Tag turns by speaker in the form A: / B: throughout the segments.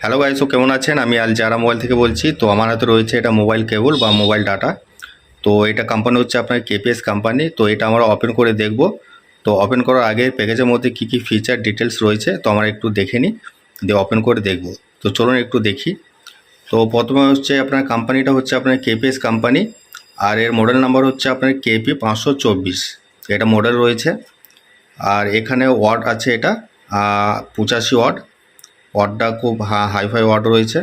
A: Hello guys, ও কেমন আছেন? আমি আল জারা মোবাইল থেকে বলছি। তো আমার হাতে রয়েছে এটা মোবাইল কেবল বা মোবাইল ডাটা। তো এটা কোম্পানি হচ্ছে আপনার কেপিএস কোম্পানি। তো এটা আমরা ওপেন করে দেখব। তো ওপেন করার আগে প্যাকেজের মধ্যে কি কি ফিচার ডিটেলস রয়েছে তো আমরা একটু দেখে নিই, দিয়ে ওপেন করে দেখব। তো চলুন একটু দেখি। তো প্রথমে হচ্ছে আপনার কোম্পানিটা হচ্ছে আপনার কেপিএস কোম্পানি, আর এর মডেল নাম্বার হচ্ছে আপনার কেপি 524। এটা মডেল রয়েছে। আর এখানে ওয়াট আছে এটা 85 ওয়াট। ওয়াটটা খুব হাইফাই ওয়াট রয়েছে।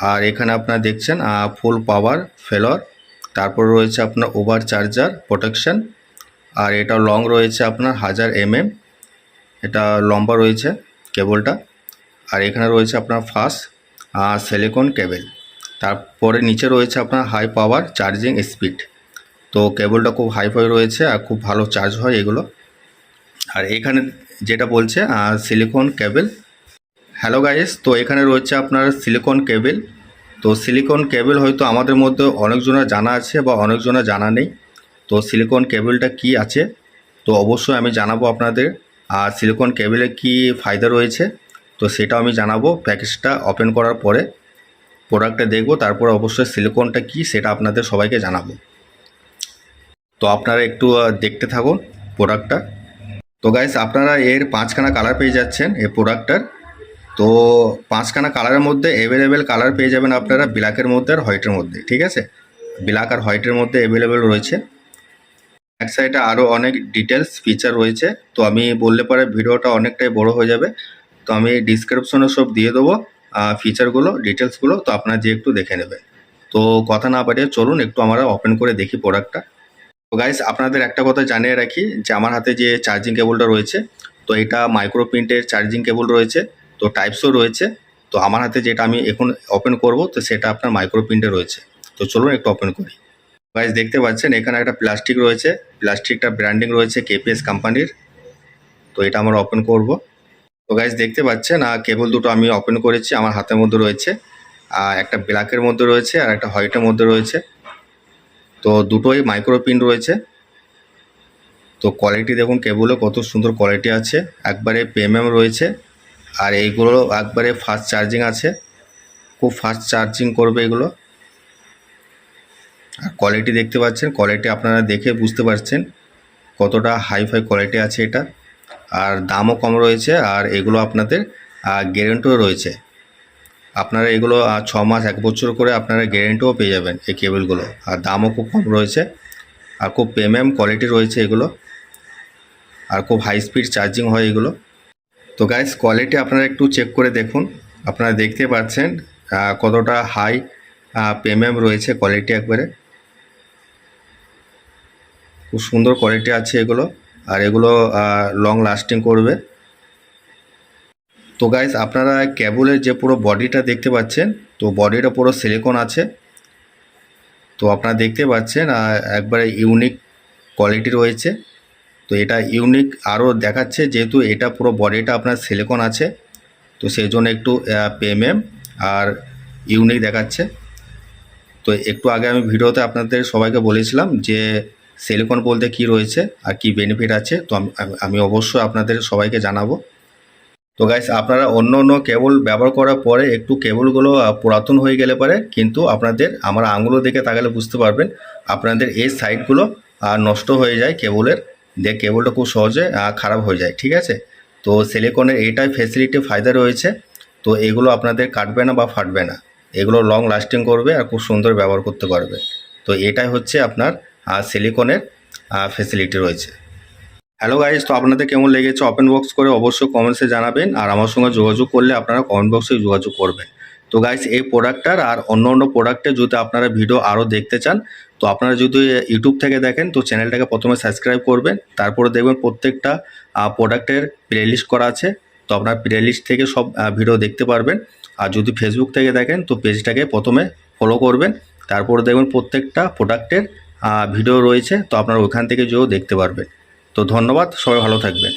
A: আর এখানে আপনারা দেখছেন ফুল পাওয়ার ফেলোর, তারপর রয়েছে আপনার ওভার চার্জার প্রোটেকশন। আর এটা লং রয়েছে আপনার 1000 mm, এটা লম্বা রয়েছে কেবলটা। আর এখানে রয়েছে আপনার ফাস্ট সিলিকন কেবল। তারপরে নিচে রয়েছে আপনার হাই পাওয়ার চার্জিং স্পিড। তো কেবলটা খুব হাইফাই রয়েছে আর খুব ভালো চার্জ হয় এগুলো। আর এখানে যেটা বলছে সিলিকন কেবল। হ্যালো গাইস, তো এখানে রয়েছে আপনার সিলিকন কেবল। তো সিলিকন কেবল হয়তো আমাদের মধ্যে অনেকজনের জানা আছে বা অনেকজনের জানা নেই। তো সিলিকন কেবলটা কি আছে তো অবশ্যই আমি জানাবো আপনাদের। আর সিলিকন কেবলে কি ফায়দা রয়েছে তো সেটাও আমি জানাবো প্যাকেজটা ওপেন করার পরে। প্রোডাক্টটা দেখবো, তারপরে অবশ্যই সিলিকনটা কি সেটা আপনাদের সবাইকে জানাবো। তো আপনারা একটু দেখতে থাকুন প্রোডাক্টটা। তো গাইস, আপনারা এর 5খানা কালার পেয়ে যাচ্ছেন এই প্রোডাক্টটার। তো 5খানা কালারের মধ্যে অ্যাভেলেবেল কালার পেয়ে যাবেন আপনারা ব্ল্যাকের মধ্যে আর হোয়াইটের মধ্যে। ঠিক আছে, ব্ল্যাক আর হোয়াইটের মধ্যে অ্যাভেলেবেল রয়েছে। এক সাইডে আরও অনেক ডিটেলস ফিচার রয়েছে। তো আমি বললে পরে ভিডিওটা অনেকটাই বড় হয়ে যাবে। তো আমি ডিসক্রিপশনে সব দিয়ে দেবো ফিচারগুলো, ডিটেলসগুলো। তো আপনারা যে একটু দেখে নেবেন। তো কথা না বাড়িয়ে চলুন একটু আমরা ওপেন করে দেখি প্রোডাক্টটা। তো গাইস, আপনাদের একটা কথা জানিয়ে রাখি যে আমার হাতে যে চার্জিং কেবলটা রয়েছে তো এটা মাইক্রো প্রিন্টের চার্জিং কেবল রয়েছে। তো টাইপসও রয়েছে। তো আমার হাতে যেটা আমি এখন ওপেন করব তো সেটা আপনার মাইক্রো প্রিন্টে রয়েছে। তো চলুন একটু ওপেন করি। গাইস, দেখতে পাচ্ছেন এখানে একটা প্লাস্টিক রয়েছে। প্লাস্টিকটা ব্র্যান্ডিং রয়েছে কেপিএস কোম্পানির। তো এটা আমরা ওপেন করব। তো গাইস, দেখতে পাচ্ছেন কেবল দুটো আমি ওপেন করেছি। আমার হাতের মধ্যে রয়েছে একটা ব্ল্যাকের মধ্যে রয়েছে আর একটা হোয়াইটের মধ্যে রয়েছে। তো দুটোই মাইক্রো প্রিন্ট রয়েছে। তো কোয়ালিটি দেখুন কেবলে কত সুন্দর কোয়ালিটি আছে, একবারে প্রিমিয়াম রয়েছে। আর এইগুলো একবারে ফাস্ট চার্জিং আছে, খুব ফাস্ট চার্জিং করবে এগুলো। আর কোয়ালিটি দেখতে পাচ্ছেন, কোয়ালিটি আপনারা দেখে বুঝতে পারছেন কতটা হাইফাই কোয়ালিটি আছে এটা। আর দামও কম রয়েছে। আর এগুলো আপনাদের গ্যারেন্টিও রয়েছে। আপনারা এগুলো 6 মাস 1 বছর করে আপনারা গ্যারেন্টিও পেয়ে যাবেন এই কেবলগুলো। আর দামও খুব কম রয়েছে আর খুব প্রিমিয়াম কোয়ালিটি রয়েছে এগুলো। আর খুব হাই স্পিড চার্জিং হয় এগুলো। তো গাইস, কোয়ালিটি আপনারা একটু চেক করে দেখুন। আপনারা দেখতে পাচ্ছেন কতটা হাই প্রিমিয়াম রয়েছে কোয়ালিটি, একবারে খুব সুন্দর কোয়ালিটি আছে এগুলো। আর এগুলো লং লাস্টিং করবে। তো গাইস, আপনারা কেবলের যে পুরো বডিটা দেখতে পাচ্ছেন তো বডিটা পুরো সিলিকন আছে। তো আপনারা দেখতে পাচ্ছেন একবারে ইউনিক কোয়ালিটি রয়েছে। তো এটা ইউনিক আরও দেখাচ্ছে যেহেতু এটা পুরো বডিটা আপনার সিলিকন আছে। তো সেই জন্য একটু প্রিমিয়াম আর ইউনিক দেখাচ্ছে। তো একটু আগে আমি ভিডিওতে আপনাদের সবাইকে বলেছিলাম যে সিলিকন বলতে কি রয়েছে আর কি বেনিফিট আছে। তো আমি অবশ্যই আপনাদের সবাইকে জানাবো। তো গাইস, আপনারা অন্য অন্য কেবল ব্যবহার করার পরে একটু কেবলগুলো পুরাতন হয়ে গেলে পারে, কিন্তু আপনাদের আমার আঙুলো দেখে তাকালে বুঝতে পারবেন আপনাদের এই সাইডগুলো নষ্ট হয়ে যায় কেবলের, দিয়ে কেবলটা খুব সহজে খারাপ হয়ে যায়। ঠিক আছে, তো সিলিকনের এইটাই ফ্যাসিলিটি ফায়দা রয়েছে। তো এগুলো আপনাদের কাটবে না বা ফাটবে না, এগুলো লং লাস্টিং করবে আর খুব সুন্দর ব্যবহার করতে পারবে। তো এটাই হচ্ছে আপনার সিলিকনের ফ্যাসিলিটি রয়েছে। হ্যালো গাইজ, তো আপনাদের কেমন লেগেছে ওপেন বক্স করে অবশ্যই কমেন্টসে জানাবেন। আর আমার সঙ্গে যোগাযোগ করলে আপনারা কমেন্ট বক্সে যোগাযোগ করবেন। তো গাইজ, এই প্রোডাক্টটার আর অন্য অন্য প্রোডাক্টে যদি আপনারা ভিডিও আরও দেখতে চান তো আপনারা যদি ইউটিউব থেকে দেখেন তো চ্যানেলটাকে প্রথমে সাবস্ক্রাইব করবেন। তারপরে দেখবেন প্রত্যেকটা প্রোডাক্টের প্লেলিস্ট করা আছে। তো আপনার প্লেলিস্ট থেকে সব ভিডিও দেখতে পারবেন। আর যদি ফেসবুক থেকে দেখেন তো পেজটাকে প্রথমে ফলো করবেন। তারপরে দেখবেন প্রত্যেকটা প্রোডাক্টের ভিডিও রয়েছে, তো আপনারা ওইখান থেকে যেও দেখতে পারবেন। তো ধন্যবাদ, সবাই ভালো থাকবেন।